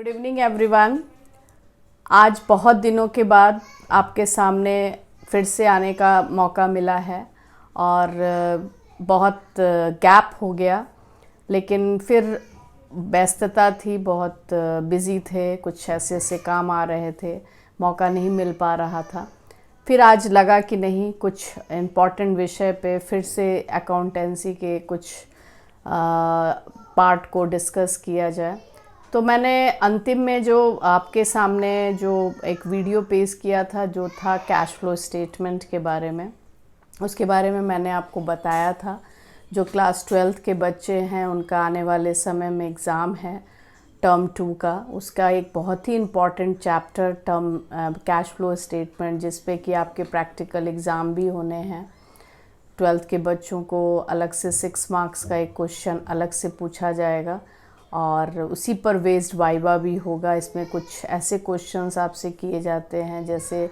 Good evening everyone. आज बहुत दिनों के बाद आपके सामने फिर से आने का मौका मिला है और बहुत गैप हो गया, लेकिन फिर व्यस्तता थी, बहुत बिज़ी थे, कुछ ऐसे ऐसे काम आ रहे थे, मौका नहीं मिल पा रहा था। फिर आज लगा कि नहीं, कुछ इम्पॉर्टेंट विषय पे फिर से अकाउंटेंसी के कुछ पार्ट को डिस्कस किया जाए। तो मैंने अंतिम में जो आपके सामने जो एक वीडियो पेश किया था, जो था कैश फ्लो स्टेटमेंट के बारे में, उसके बारे में मैंने आपको बताया था। जो क्लास 12th के बच्चे हैं, उनका आने वाले समय में एग्ज़ाम है टर्म 2 का, उसका एक बहुत ही important chapter term cash flow statement, जिस पे कि आपके प्रैक्टिकल एग्ज़ाम भी होने हैं। 12th के बच्चों को अलग से 6 मार्क्स का एक क्वेश्चन अलग से पूछा जाएगा और उसी पर बेस्ड वाइवा भी होगा। इसमें कुछ ऐसे क्वेश्चंस आपसे किए जाते हैं, जैसे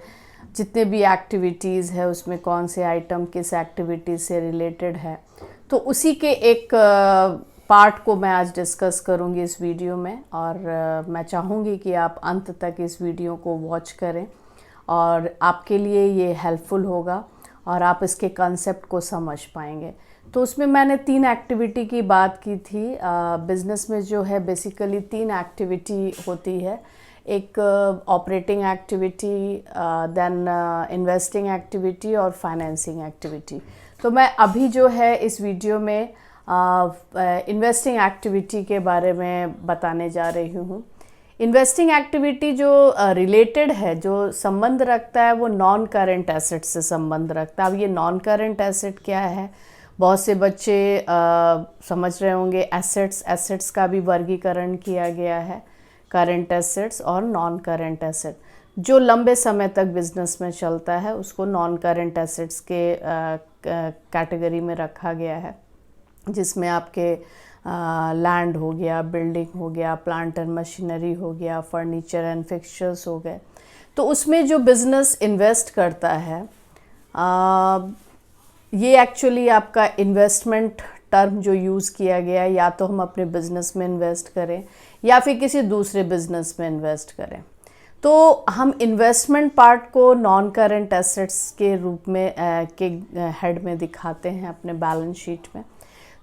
जितने भी एक्टिविटीज़ है उसमें कौन से आइटम किस एक्टिविटी से रिलेटेड है। तो उसी के एक पार्ट को मैं आज डिस्कस करूंगी इस वीडियो में, और मैं चाहूँगी कि आप अंत तक इस वीडियो को वॉच करें और आपके लिए ये हेल्पफुल होगा और आप इसके कंसेप्ट को समझ पाएंगे। तो उसमें मैंने 3 एक्टिविटी की बात की थी। बिज़नेस में जो है बेसिकली 3 एक्टिविटी होती है। एक operating activity, then investing activity और फाइनेंसिंग एक्टिविटी। तो मैं अभी जो है इस वीडियो में इन्वेस्टिंग एक्टिविटी के बारे में बताने जा रही हूँ। इन्वेस्टिंग एक्टिविटी जो रिलेटेड है, जो संबंध रखता है, वो नॉन करेंट एसेट से संबंध रखता है। अब ये नॉन करेंट एसेट क्या है, बहुत से बच्चे समझ रहे होंगे। एसेट्स का भी वर्गीकरण किया गया है, करेंट एसेट्स और नॉन करेंट एसेट। जो लंबे समय तक बिजनेस में चलता है उसको नॉन करेंट एसेट्स के कैटेगरी में रखा गया है, जिसमें आपके लैंड हो गया, बिल्डिंग हो गया, प्लांट एंड मशीनरी हो गया, फर्नीचर एंड फिक्सचर्स हो गए। तो उसमें जो बिज़नेस इन्वेस्ट करता है, ये एक्चुअली आपका इन्वेस्टमेंट टर्म जो यूज़ किया गया है, या तो हम अपने बिज़नेस में इन्वेस्ट करें या फिर किसी दूसरे बिज़नेस में इन्वेस्ट करें। तो हम इन्वेस्टमेंट पार्ट को नॉन करेंट एसेट्स के रूप में के हेड में दिखाते हैं अपने बैलेंस शीट में।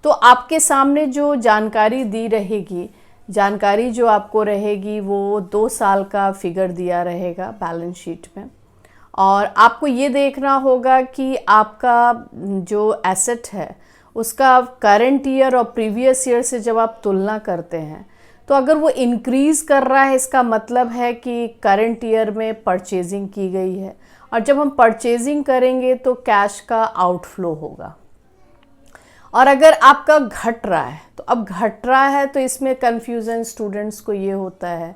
तो आपके सामने जो जानकारी दी रहेगी, जानकारी जो आपको रहेगी, वो 2 साल का फिगर दिया रहेगा बैलेंस शीट में, और आपको ये देखना होगा कि आपका जो एसेट है उसका करंट ईयर और प्रीवियस ईयर से जब आप तुलना करते हैं, तो अगर वो इंक्रीज़ कर रहा है, इसका मतलब है कि करंट ईयर में परचेजिंग की गई है, और जब हम परचेजिंग करेंगे तो कैश का आउटफ्लो होगा। और अगर आपका घट रहा है, तो अब घट रहा है तो इसमें कन्फ्यूज़न स्टूडेंट्स को ये होता है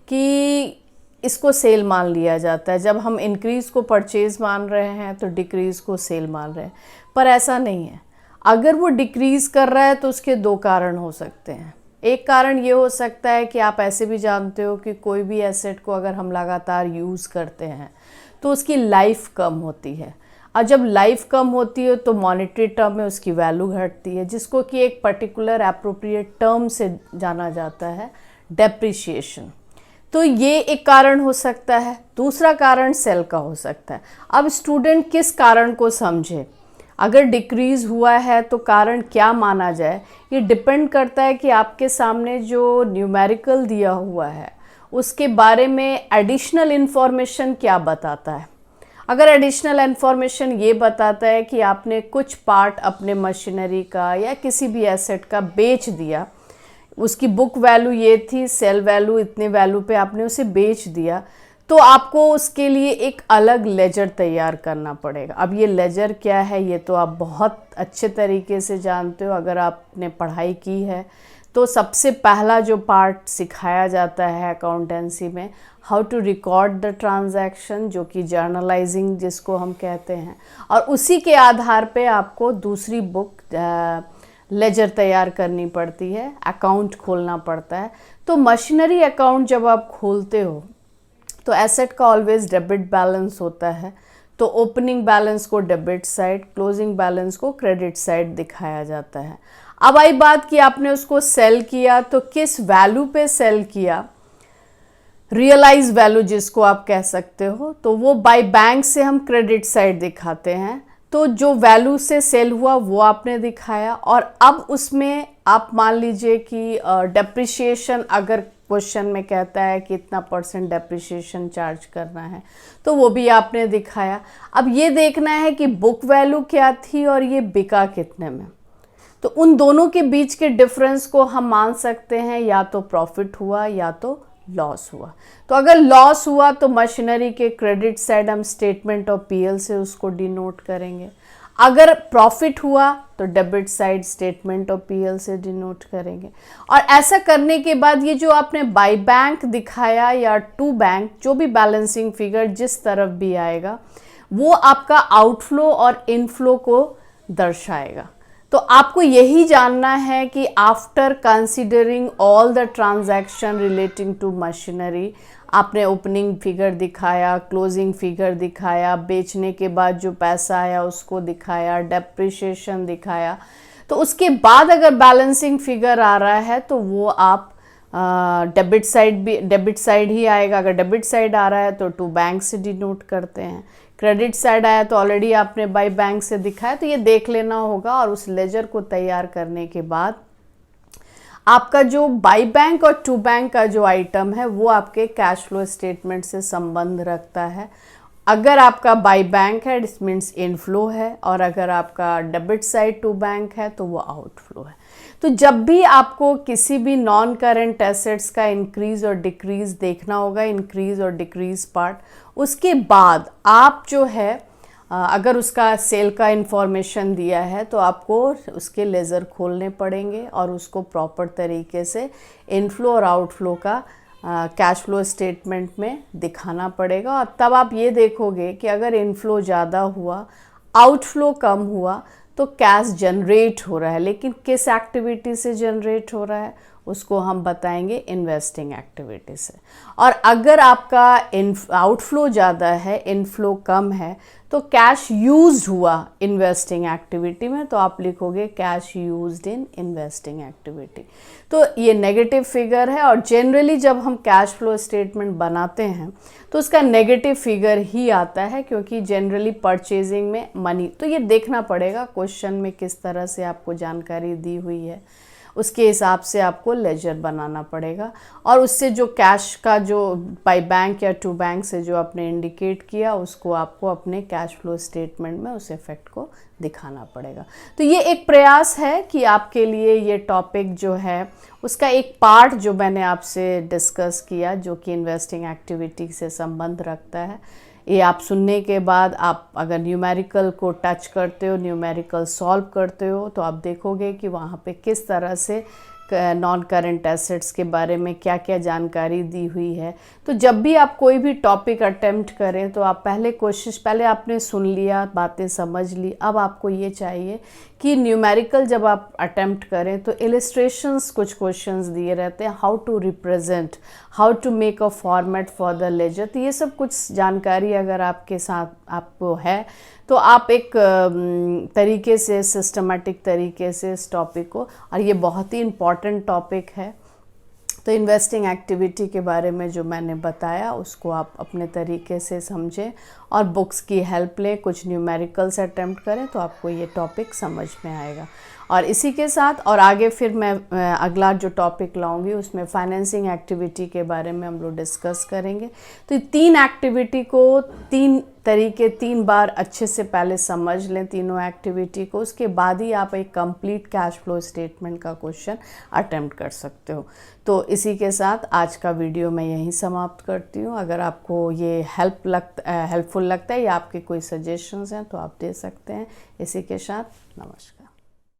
कि इसको सेल मान लिया जाता है। जब हम इंक्रीज़ को परचेज़ मान रहे हैं तो डिक्रीज़ को सेल मान रहे हैं, पर ऐसा नहीं है। अगर वो डिक्रीज़ कर रहा है तो उसके 2 कारण हो सकते हैं। एक कारण ये हो सकता है कि आप ऐसे भी जानते हो कि कोई भी एसेट को अगर हम लगातार यूज़ करते हैं तो उसकी लाइफ कम होती है, और जब लाइफ कम होती है तो मॉनेटरी टर्म में उसकी वैल्यू घटती है, जिसको कि एक पर्टिकुलर एप्रोप्रिएट टर्म से जाना जाता है, डेप्रिसिएशन। तो ये एक कारण हो सकता है। दूसरा कारण सेल का हो सकता है। अब स्टूडेंट किस कारण को समझे। अगर डिक्रीज़ हुआ है तो कारण क्या माना जाए, ये डिपेंड करता है कि आपके सामने जो न्यूमेरिकल दिया हुआ है उसके बारे में एडिशनल इन्फॉर्मेशन क्या बताता है। अगर एडिशनल इन्फॉर्मेशन ये बताता है कि आपने कुछ पार्ट अपने मशीनरी का या किसी भी एसेट का बेच दिया, उसकी बुक वैल्यू ये थी, सेल वैल्यू इतने वैल्यू पे आपने उसे बेच दिया, तो आपको उसके लिए एक अलग लेजर तैयार करना पड़ेगा। अब ये लेजर क्या है, ये तो आप बहुत अच्छे तरीके से जानते हो। अगर आपने पढ़ाई की है तो सबसे पहला जो पार्ट सिखाया जाता है अकाउंटेंसी में, how to record the transaction, जो कि जर्नलाइजिंग जिसको हम कहते हैं, और उसी के आधार पे आपको दूसरी बुक लेजर तैयार करनी पड़ती है, अकाउंट खोलना पड़ता है। तो मशीनरी अकाउंट जब आप खोलते हो तो एसेट का ऑलवेज डेबिट बैलेंस होता है, तो ओपनिंग बैलेंस को डेबिट साइड, क्लोजिंग बैलेंस को क्रेडिट साइड दिखाया जाता है। अब आई बात कि आपने उसको सेल किया, तो किस वैल्यू पे सेल किया, रियलाइज वैल्यू जिसको आप कह सकते हो, तो वो बाय बैंक से हम क्रेडिट साइड दिखाते हैं। तो जो वैल्यू से सेल हुआ वो आपने दिखाया, और अब उसमें आप मान लीजिए कि डेप्रिसिएशन, अगर क्वेश्चन में कहता है कि इतना % डेप्रिसिएशन चार्ज करना है, तो वो भी आपने दिखाया। अब ये देखना है कि बुक वैल्यू क्या थी और ये बिका कितने में। तो उन दोनों के बीच के डिफरेंस को हम मान सकते हैं या तो प्रॉफिट हुआ या तो लॉस हुआ। तो अगर लॉस हुआ तो मशीनरी के क्रेडिट साइड हम स्टेटमेंट ऑफ पीएल से उसको डिनोट करेंगे। अगर प्रॉफिट हुआ तो debit side statement of PL से डिनोट करेंगे। और ऐसा करने के बाद ये जो आपने बाय बैंक दिखाया या टू बैंक, जो भी बैलेंसिंग फिगर जिस तरफ भी आएगा, वो आपका आउटफ्लो और इनफ्लो को दर्शाएगा। तो आपको यही जानना है कि after considering all the transaction relating to machinery, आपने ओपनिंग फिगर दिखाया, क्लोजिंग फिगर दिखाया, बेचने के बाद जो पैसा आया उसको दिखाया, डेप्रिसिएशन दिखाया, तो उसके बाद अगर बैलेंसिंग फिगर आ रहा है तो वो आप डेबिट साइड ही आएगा। अगर डेबिट साइड आ रहा है तो टू बैंक से डिनोट करते हैं। क्रेडिट साइड आया तो ऑलरेडी आपने बाय बैंक से दिखाया, तो ये देख लेना होगा। और उस लेजर को तैयार करने के बाद आपका जो बाय बैंक और टू बैंक का जो आइटम है वो आपके कैश फ्लो स्टेटमेंट से संबंध रखता है। अगर आपका बाय बैंक है इट मीन्स इनफ्लो है, और अगर आपका डेबिट साइड टू बैंक है तो वो आउटफ्लो है। तो जब भी आपको किसी भी नॉन करेंट एसेट्स का इंक्रीज और डिक्रीज देखना होगा, इंक्रीज और डिक्रीज पार्ट, उसके बाद आप जो है अगर उसका सेल का इंफॉर्मेशन दिया है तो आपको उसके लेज़र खोलने पड़ेंगे और उसको प्रॉपर तरीके से इनफ्लो और आउटफ्लो का कैश फ्लो स्टेटमेंट में दिखाना पड़ेगा। और तब आप ये देखोगे कि अगर इनफ्लो ज़्यादा हुआ, आउटफ्लो कम हुआ, तो कैश जनरेट हो रहा है। लेकिन किस एक्टिविटी से जनरेट हो रहा है उसको हम बताएंगे इन्वेस्टिंग एक्टिविटी से। और अगर आपका आउटफ्लो ज़्यादा है, इनफ्लो कम है, तो कैश यूज्ड हुआ इन्वेस्टिंग एक्टिविटी में, तो आप लिखोगे cash used in investing activity. तो ये नेगेटिव फिगर है, और जनरली जब हम कैश फ्लो स्टेटमेंट बनाते हैं तो उसका नेगेटिव फिगर ही आता है, क्योंकि जनरली परचेजिंग में मनी, तो ये देखना पड़ेगा क्वेश्चन में किस तरह से आपको जानकारी दी हुई है, उसके हिसाब से आपको लेजर बनाना पड़ेगा। और उससे जो कैश का जो बाय बैंक या टू बैंक से जो आपने इंडिकेट किया उसको आपको अपने कैश फ्लो स्टेटमेंट में उस इफेक्ट को दिखाना पड़ेगा। तो ये एक प्रयास है कि आपके लिए ये टॉपिक जो है उसका एक पार्ट जो मैंने आपसे डिस्कस किया, जो कि इन्वेस्टिंग एक्टिविटी से संबंध रखता है, ये आप सुनने के बाद आप अगर न्यूमेरिकल को टच करते हो, न्यूमेरिकल सॉल्व करते हो, तो आप देखोगे कि वहाँ पे किस तरह से नॉन करेंट एसेट्स के बारे में क्या क्या जानकारी दी हुई है। तो जब भी आप कोई भी टॉपिक अटेम्प्ट करें तो आप पहले आपने सुन लिया, बातें समझ ली, अब आपको ये चाहिए कि न्यूमेरिकल जब आप अटेम्प्ट करें तो इलिस्ट्रेशंस कुछ क्वेश्चंस दिए रहते हैं, how to represent, how to make a format for the ledger. तो ये सब कुछ जानकारी अगर आपके साथ आपको है तो आप एक तरीके से सिस्टमेटिक तरीके से इस टॉपिक को, और ये बहुत ही इम्पॉर्टेंट टॉपिक है, तो इन्वेस्टिंग एक्टिविटी के बारे में जो मैंने बताया उसको आप अपने तरीके से समझें और बुक्स की हेल्प लें, कुछ न्यूमेरिकल्स अटेम्प्ट करें, तो आपको ये टॉपिक समझ में आएगा। और इसी के साथ और आगे फिर मैं अगला जो टॉपिक लाऊंगी उसमें फाइनेंसिंग एक्टिविटी के बारे में हम लोग डिस्कस करेंगे। तो तीन एक्टिविटी को तीन बार अच्छे से पहले समझ लें तीनों एक्टिविटी को, उसके बाद ही आप एक कंप्लीट कैश फ्लो स्टेटमेंट का क्वेश्चन अटेम्प्ट कर सकते हो। तो इसी के साथ आज का वीडियो मैं यहीं समाप्त करती हूँ। अगर आपको ये हेल्पफुल लगता है या आपके कोई सजेशंस हैं तो आप दे सकते हैं। इसी के साथ नमस्कार।